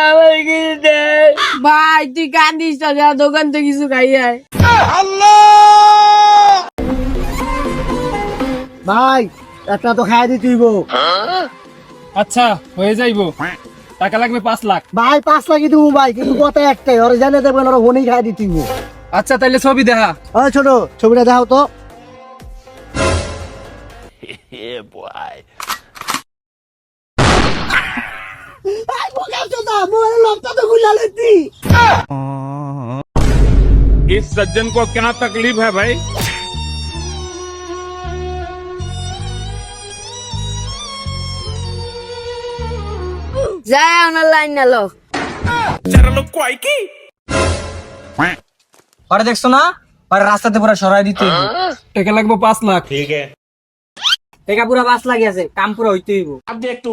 আমার কিছু দে। ভাই তুই কান্দিস না, যা দোকান থেকে কিছু খাই আয়। ভাই একটা তো খাই দিতে হইব। আচ্ছা হয়ে যাইবো, টাকা লাগবে 5 লাখ। ভাই 5 লাখই দিব ভাই, কিন্তু কথা একটাই, ওরা জানে দেবেন, ওরা হনেই খাই দিতে হইব। আচ্ছা তাইলে ছবি দেখা। ওই ছোট ছবিটা দেখাও তো। इस सज्जन को क्या तकलीफ है भाई? যায় আমার লাইন না লো। পরে দেখছো না, পরে রাস্তাতে পুরো সরাই দিতে হইব। টাকা লাগবে 5 লাখ। টাকা পুরো 5 লাখ আছে, কাম পুরো হইতে হইব। अब देख तू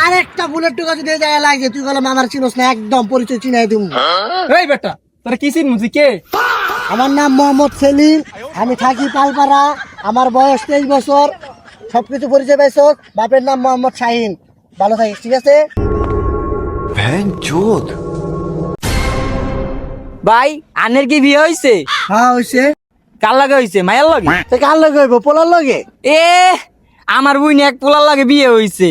আর একটা বুলেট টুকা যদি এই জায়গায় লাগছে, তুই বলো আমার চিনোস না, একদম পরিচয় চিনাই দিব। এই বেটা তোরা কি চিনবি কে? আমার নাম মোহাম্মদ সেলিম, আমি থাকি পালপাড়া, আমার বয়স 23 বছর, সবকিছু পরিচয় পাইছ। বাপের নাম মোহাম্মদ শাহিন। ভালো থাকিস, ঠিক আছে? ভাই আনের কি বিয়ে হইছে? হ্যাঁ হইছে। কার লাগে হইছে? মায়ের লাগে? তুই কার লগে হইব? পোলার লগে? এ আমার বুইন এক পোলার লাগে বিয়ে হইছে।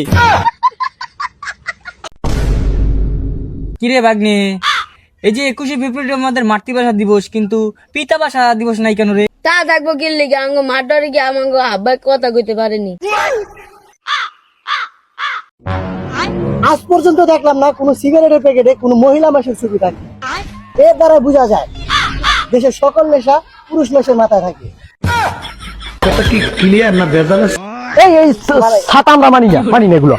কিরে ভাগ্নে, এই যে 21শে ফেব্রুয়ারি আমাদের মাতৃভাষা দিবস, কিন্তু পিতা ভাষা দিবস নাই কেন রে? তা থাকবো কি লিগে আঙ্গ মাঠরে কি আমাকে আব্বাই কথা কইতে পারেনি। আজ পর্যন্ত দেখলাম না কোনো সিগারেটের প্যাকেটে কোনো মহিলা মাসের ছবি থাকে। এর দ্বারা বোঝা যায় দেশের সকল নেশা পুরুষ নেশার মাথায় থাকে। কি ক্লিয়ার না ভেজাল আছে? এই ছাতা আমরা মানি না এগুলো।